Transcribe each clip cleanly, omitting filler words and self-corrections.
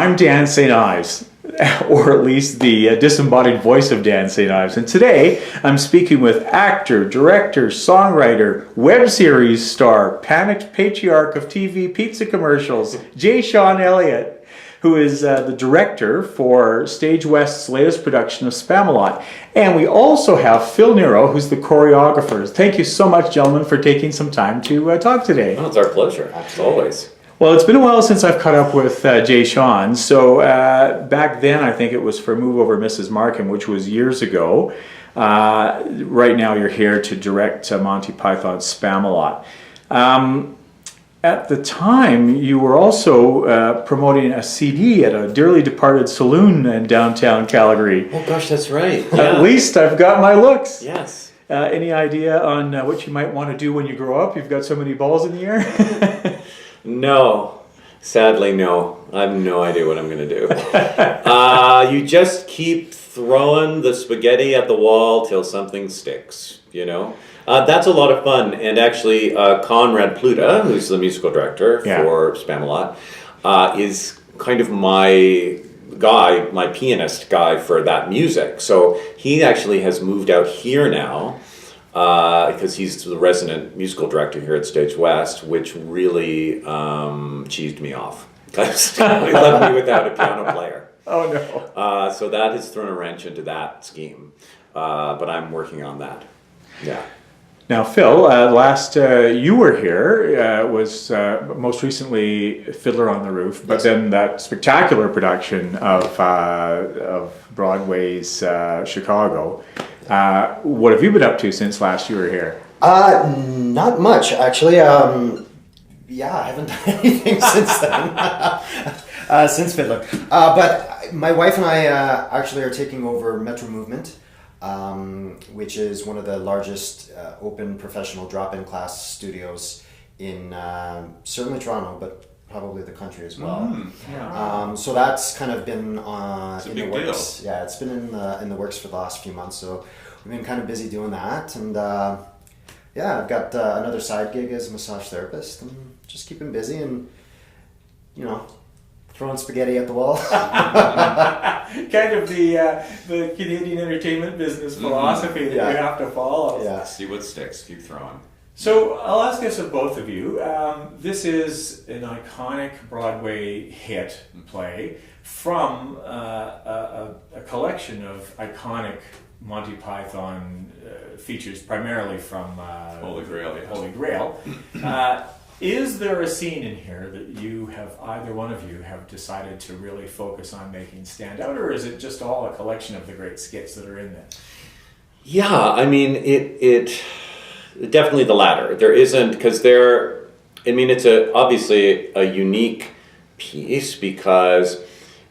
I'm Dan St.Yves, or at least the disembodied voice of Dan St.Yves. And today I'm speaking with actor, director, songwriter, web series star, panicked patriarch of TV pizza commercials, J. Sean Elliott, who is the director for Stage West's latest production of Spamalot. And we also have Phil Nero, who's the choreographer. Thank you so much, gentlemen, for taking some time to talk today. Oh, it's our pleasure, as always. Well, it's been a while since I've caught up with Jay Sean. So back then, I think it was for Move Over Mrs. Markham, which was years ago. Right now, you're here to direct Monty Python's Spamalot. At the time, you were also promoting a CD at a dearly departed saloon in downtown Calgary. Oh gosh, that's right. Yeah. At least I've got my looks. Yes. Any idea on what you might want to do when you grow up? You've got so many balls in the air. No, sadly no. I have no idea what I'm going to do. You just keep throwing the spaghetti at the wall till something sticks, you know? That's a lot of fun. And actually, Conrad Pluta, who's the musical director for Spamalot, is kind of my guy, my pianist guy for that music. So he actually has moved out here now. Because he's the resident musical director here at Stage West, which really cheesed me off. Because he left me without a piano player. Oh no. So that has thrown a wrench into that scheme. But I'm working on that. Yeah. Now, Phil, last you were here was most recently Fiddler on the Roof, but then that spectacular production of Broadway's Chicago. What have you been up to since last you were here? Not much, actually. I haven't done anything since then, since Fiddler. But my wife and I actually are taking over Metro Movement, which is one of the largest open professional drop-in class studios in certainly Toronto, but probably the country as well. So that's kind of been in the works. Deal. Yeah, it's been in the works for the last few months. So we've been kind of busy doing that, and I've got another side gig as a massage therapist, and just keeping busy and throwing spaghetti at the wall. Kind of the Canadian entertainment business philosophy that you have to follow. Yeah. See what sticks. Keep throwing. So I'll ask this of both of you. This is an iconic Broadway hit play from a collection of iconic Monty Python features, primarily from Holy Grail. Yeah. Holy Grail. Is there a scene in here that either one of you have decided to really focus on making stand out, or is it just all a collection of the great skits that are in there? Yeah, I mean, it definitely the latter. There isn't, because it's obviously a unique piece because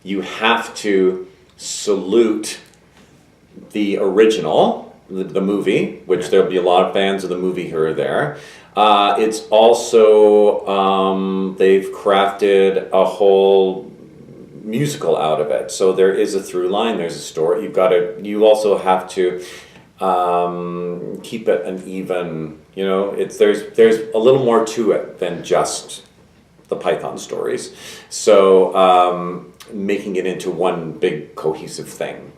you have to salute the original, the movie, which there'll be a lot of fans of the movie who are there. It's also, they've crafted a whole musical out of it. So there is a through line, there's a story. You also have to keep it an even, there's a little more to it than just the Python stories. So making it into one big cohesive thing.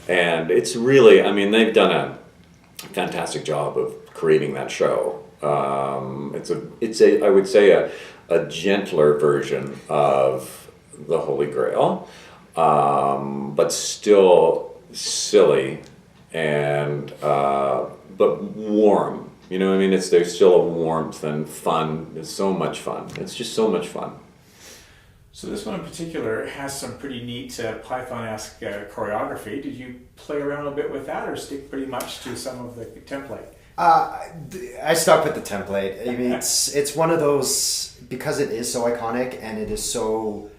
And it's really, they've done a fantastic job of creating that show. It's I would say a gentler version of the Holy Grail, but still silly and but warm. There's still a warmth and fun. It's so much fun. It's just so much fun. So this one in particular has some pretty neat Python-esque choreography. Did you play around a bit with that, or stick pretty much to some of the template? I stuck with the template. It's one of those, because it is so iconic and it is so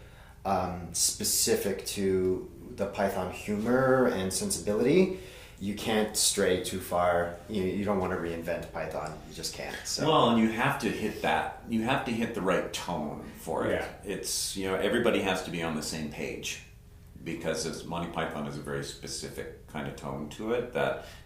specific to the Python humor and sensibility. You can't stray too far. You don't want to reinvent Python. You just can't. So. Well, and you have to hit that. You have to hit the right tone for it. Yeah. It's everybody has to be on the same page, because Monty Python has a very specific kind of tone to it.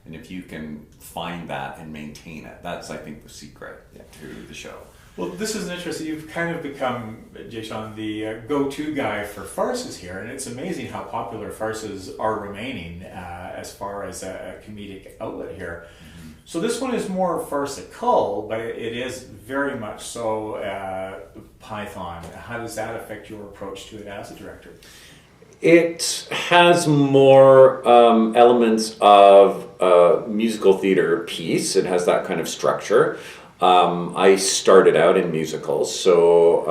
And if you can find that and maintain it, that's, I think, the secret to the show. Well, this is interesting. You've kind of become, Jason, the go-to guy for farces here, and it's amazing how popular farces are remaining as far as a comedic outlet here. Mm-hmm. So this one is more farcical, but it is very much so Python. How does that affect your approach to it as a director? It has more elements of musical theater piece. It has that kind of structure. I started out in musicals, so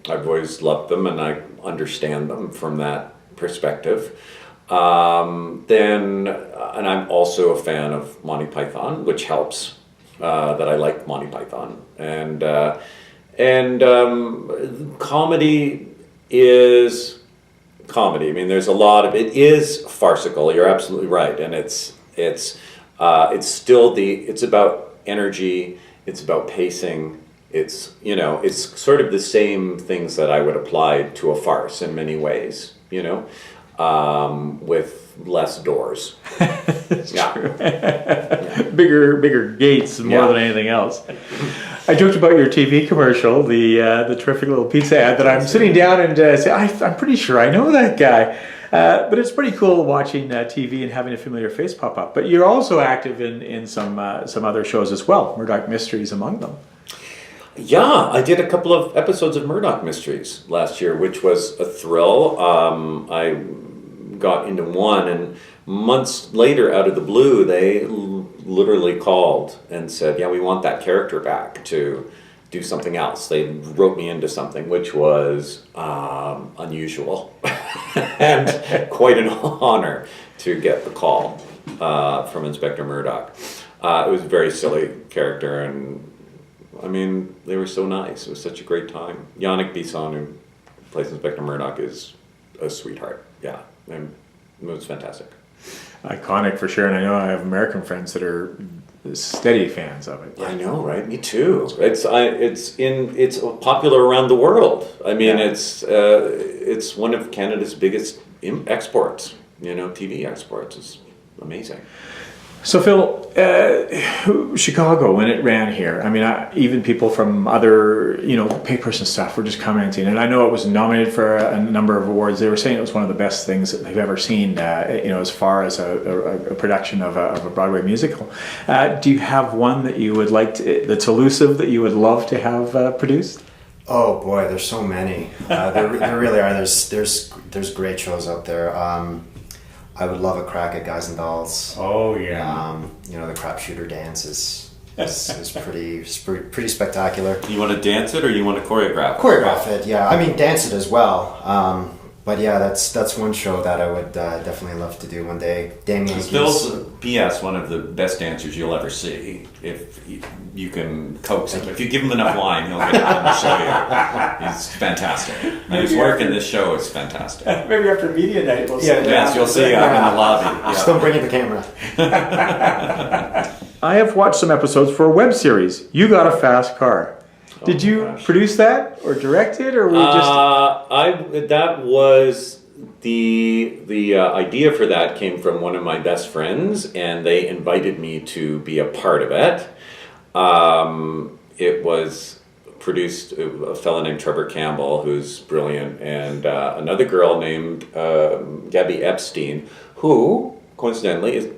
I've always loved them and I understand them from that perspective. And I'm also a fan of Monty Python, which helps that I like Monty Python. And comedy is comedy. I mean, there's a lot of it is farcical. You're absolutely right, and it's still it's about energy. It's about pacing. It's sort of the same things that I would apply to a farce in many ways. With less doors. True. Bigger gates more than anything else. I joked about your TV commercial, the terrific little pizza ad that I'm sitting down and say, I'm pretty sure I know that guy. But it's pretty cool watching TV and having a familiar face pop up. But you're also active in some other shows as well, Murdoch Mysteries among them. Yeah, I did a couple of episodes of Murdoch Mysteries last year, which was a thrill. I got into one, and months later, out of the blue, they literally called and said, yeah, we want that character back to do something else. They wrote me into something, which was unusual and quite an honor to get the call from Inspector Murdoch. It was a very silly character, and I mean, they were so nice. It was such a great time. Yannick Bisson, who plays Inspector Murdoch, is a sweetheart. Yeah, and it was fantastic. Iconic for sure, and I know I have American friends that are steady fans of it. I know, right? Me too. It's popular around the world. I mean, it's one of Canada's biggest exports. TV exports. It's amazing. So Phil, Chicago, when it ran here, I mean, even people from other, papers and stuff were just commenting, and I know it was nominated for a number of awards. They were saying it was one of the best things that they've ever seen, as far as a production of a Broadway musical. Do you have one that you would like that's elusive, that you would love to have produced? Oh boy, there's so many. There really are. There's great shows out there. I would love a crack at Guys and Dolls. Oh yeah. The crapshooter dance is pretty spectacular. You want to dance it or you want to choreograph it? Choreograph it, yeah. I mean, dance it as well. But yeah, that's one show that I would definitely love to do one day. Phil's P.S. one of the best dancers you'll ever see. If you can coax him, if you give him enough wine, he'll get on the show. He's fantastic. And his work in this show is fantastic. Maybe after media night, we'll see. Yes, you'll see. I'm in the lobby. Yeah. Just don't bring in the camera. I have watched some episodes for a web series. You Got a Fast Car. Did you produce that or direct it, or were you just? That was the idea for that came from one of my best friends, and they invited me to be a part of it. It was produced a fellow named Trevor Campbell, who's brilliant, and another girl named Gabby Epstein, who coincidentally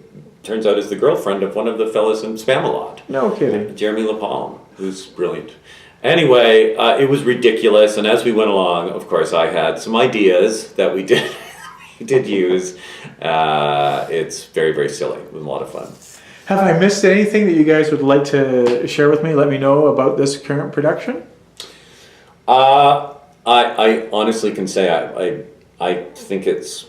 turns out is the girlfriend of one of the fellas in Spamalot. No kidding. Jeremy LaPalme, who's brilliant. Anyway, it was ridiculous, and as we went along, of course, I had some ideas that we did use. It's very, very silly. It was a lot of fun. Have I missed anything that you guys would like to share with me? Let me know about this current production. I honestly can say I think it's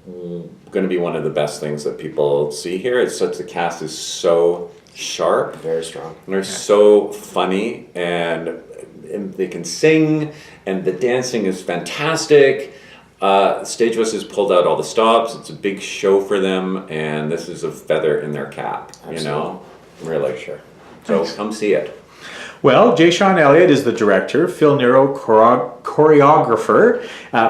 going to be one of the best things that people see here. It's such the cast is so sharp, very strong. And they're so funny, and they can sing, and the dancing is fantastic. Stage West has pulled out all the stops. It's a big show for them, and this is a feather in their cap. Absolutely. Really sure. So come see it. Well, Jason Elliott is the director, Phil Nero choreographer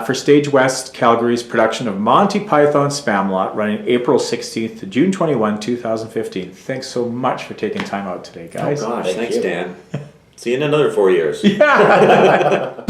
for Stage West Calgary's production of Monty Python Spamalot, running April 16th to June 21, 2015. Thanks so much for taking time out today, guys. Oh gosh, thanks, Dan. See you in another 4 years. Yeah.